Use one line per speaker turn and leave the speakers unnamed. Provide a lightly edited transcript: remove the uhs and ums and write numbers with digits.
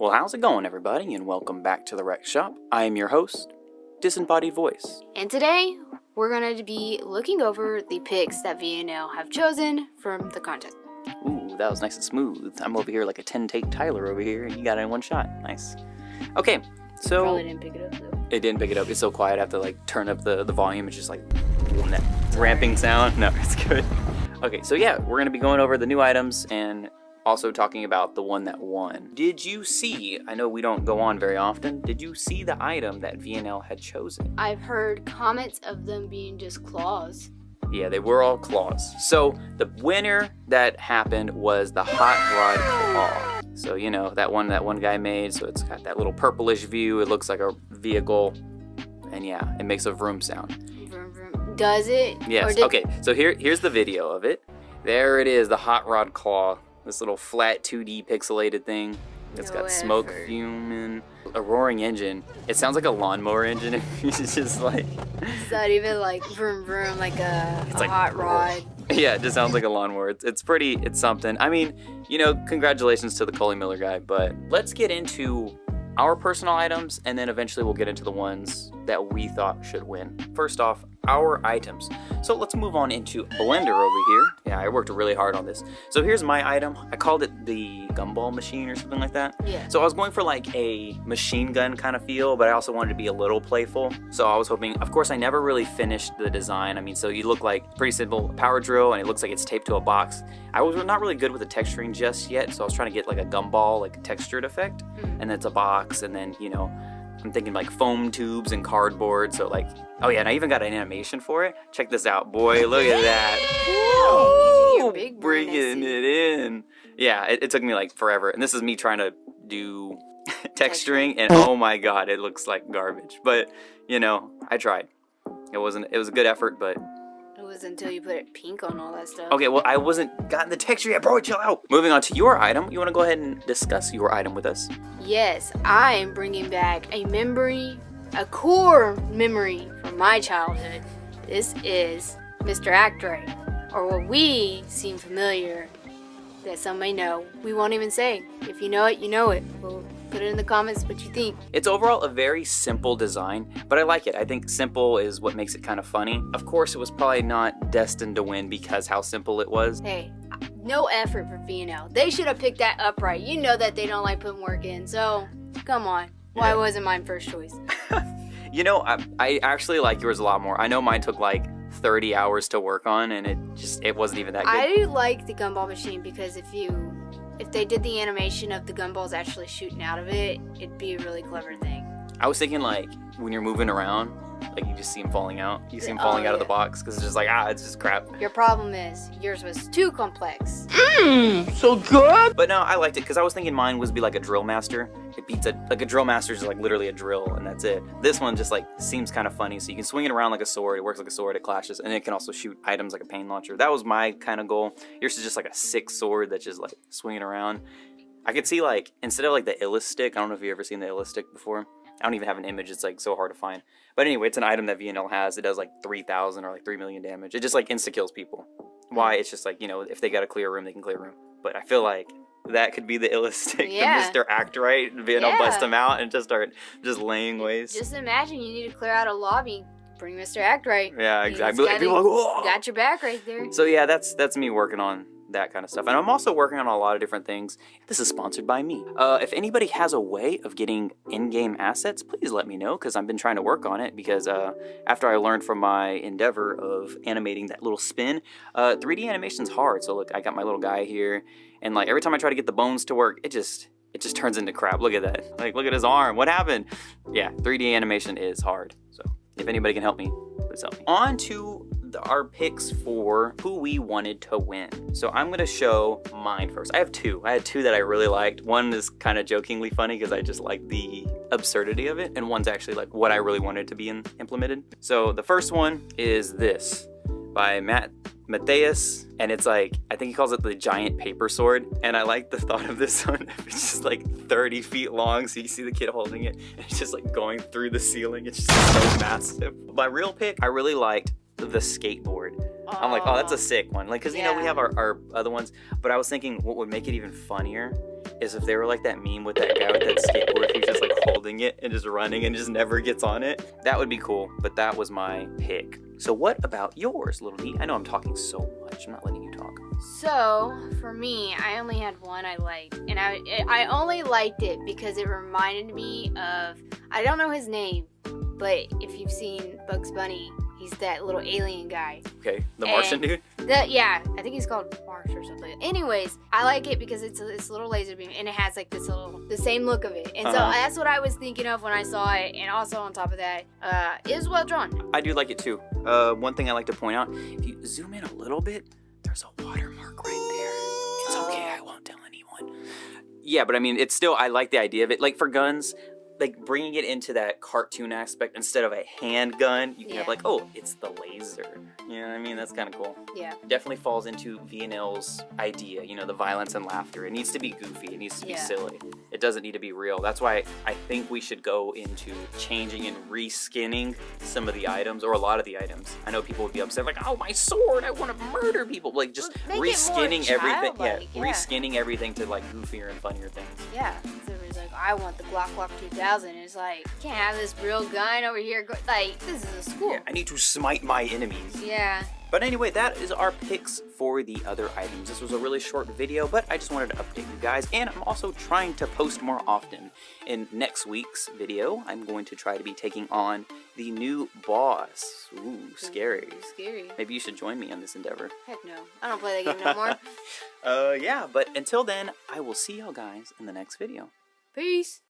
Well, how's it going, everybody, and welcome back to the Wrekshop. I am your host, Disembodied Voice.
And today, we're going to be looking over the picks that VNL have chosen from the contest.
Ooh, that was nice and smooth. I'm over here like a 10-take Tyler over here, and you got it in one shot. Nice. Okay, so...
Probably didn't pick it up, though.
It didn't pick it up. It's so quiet. I have to, like, turn up the volume. It's just, like, that ramping sound. No, it's good. Okay, so yeah, we're going to be going over the new items and also talking about the one that won. Did you see, I know we don't go on very often, did you see the item that VNL had chosen?
I've heard comments of them being just claws.
Yeah, they were all claws. So the winner that happened was the Hot Rod Claw. So, you know, that one guy made, so it's got that little purplish view. It looks like a vehicle. And yeah, it makes a vroom sound.
Vroom, vroom. Does it?
Yes, okay, so here's the video of it. There it is, the Hot Rod Claw. This little flat 2D pixelated thing. It's got smoke fuming, a roaring engine. It sounds like a lawnmower engine. It's just like...
It's not even like vroom vroom like a hot rod.
Yeah, it just sounds like a lawnmower. It's something. I mean, you know, congratulations to the Coley Miller guy, but let's get into our personal items, and then eventually we'll get into the ones that we thought should win. First off, our items. So let's move on into Blender over here. Yeah, I worked really hard on this. So here's my item. I called it the Gumball Machine or something like that.
Yeah.
So I was going for like a machine gun kind of feel, but I also wanted to be a little playful. So I was hoping, of course, I never really finished the design. I mean, so you look like pretty simple power drill, and it looks like it's taped to a box. I was not really good with the texturing just yet, so I was trying to get like a gumball, like a textured effect. And it's a box, and then, you know, I'm thinking like foam tubes and cardboard. So like, oh yeah, and I even got an animation for it. Check this out, boy. Look at that. Woo! Bringing it in. Yeah, it took me like forever. And this is me trying to do texturing, and oh my god, it looks like garbage. But, you know, I tried. It was a good effort, but...
It was until you put it pink on all that stuff.
Okay, well, I wasn't gotten the texture yet, bro. Chill out. Moving on to your item. You want to go ahead and discuss your item with us?
Yes, I am bringing back a core memory from my childhood. This is Mr. Actre, or what we seem familiar that some may know. We won't even say. If you know it, you know it. We'll put it in the comments what you think.
It's overall a very simple design, but I like it. I think simple is what makes it kind of funny. Of course, it was probably not destined to win because how simple it was.
Hey, no effort for VNL. They should have picked that upright. You know that they don't like putting work in, so come on. Why wasn't mine first choice?
You know, I actually like yours a lot more. I know mine took like 30 hours to work on, and it wasn't even that good.
I like the Gumball Machine because if they did the animation of the gumballs actually shooting out of it, it'd be a really clever thing.
I was thinking like when you're moving around, like you just see them falling out. You see them falling out of the box because it's just like, it's just crap.
Your problem is yours was too complex.
So good. But no, I liked it because I was thinking mine was be like a drill master. It beats a drill master is like literally a drill, and that's it. This one just like seems kind of funny, so you can swing it around like a sword. It works like a sword. It clashes, and it can also shoot items like a pain launcher. That was my kind of goal. Yours is just like a sick sword that's just like swinging around. I could see like instead of like the Illus stick. I don't know if you've ever seen the Illus stick before. I don't even have an image. It's like so hard to find. But anyway, it's an item that VNL has. It does like 3,000 or like 3 million damage. It just like insta kills people. Why? It's just like, you know, if they got to clear a room, they can clear a room. But I feel like that could be the illustrator, Mr. Actre, right? VNL bust him out and just start just laying waste.
Just imagine you need to clear out a lobby. Bring Mr. Actre.
Yeah, exactly. People are like, whoa!
Got your back right there.
So yeah, that's me working on that kind of stuff. And I'm also working on a lot of different things. This is sponsored by me. If anybody has a way of getting in-game assets, please let me know, because I've been trying to work on it, because after I learned from my endeavor of animating that little spin, 3D animation's hard. So look, I got my little guy here, and like every time I try to get the bones to work, it just turns into crap. Look at that. Like, look at his arm. What happened? Yeah, 3D animation is hard. So if anybody can help me, please help me. On to our picks for who we wanted to win. So I'm gonna show mine first. I have two. I had two that I really liked. One is kind of jokingly funny because I just like the absurdity of it, and one's actually like what I really wanted to be implemented. So the first one is this by Matthias, and it's like, I think he calls it the giant paper sword, and I like the thought of this one. It's just like 30 feet long, so you see the kid holding it, and it's just like going through the ceiling. It's just so massive. My real pick, I really liked the skateboard. I'm like, oh, that's a sick one. Like, because, you know, we have our other ones, but I was thinking what would make it even funnier is if they were like that meme with that guy with that skateboard who's just like holding it and just running and just never gets on it. That would be cool, but that was my pick. So what about yours, Little D? I know I'm talking so much. I'm not letting you talk.
So, for me, I only had one I liked. And I only liked it because it reminded me of, I don't know his name, but if you've seen Bugs Bunny, he's that little alien guy.
Okay, the Martian dude?
Yeah, I think he's called Marsh or something. Anyways, I like it because it's this little laser beam and it has like the same look of it. And so that's what I was thinking of when I saw it. And also on top of that, it was well drawn.
I do like it too. One thing I like to point out, if you zoom in a little bit, there's a watermark right there. It's okay, I won't tell anyone. Yeah, but I mean, it's still, I like the idea of it. Like for guns, like bringing it into that cartoon aspect instead of a handgun, you can have like, oh, it's the laser. You know what I mean? That's kind of cool.
Yeah.
Definitely falls into VNL's idea, you know, the violence and laughter. It needs to be goofy. It needs to be silly. It doesn't need to be real. That's why I think we should go into changing and reskinning some of the items, or a lot of the items. I know people would be upset, like, oh, my sword, I want to murder people. Like, just reskinning everything. Yeah, reskinning everything to like goofier and funnier things.
Yeah. So it was like, I want the Glock 2000. And it's like, you can't have this real gun over here. Like, this is a school.
Yeah, I need to smite my enemies.
Yeah.
But anyway, that is our picks for the other items. This was a really short video, but I just wanted to update you guys. And I'm also trying to post more often. In next week's video, I'm going to try to be taking on the new boss. Ooh, scary.
Scary.
Maybe you should join me on this endeavor.
Heck no. I don't play that game no more.
Yeah, but until then, I will see y'all guys in the next video.
Peace.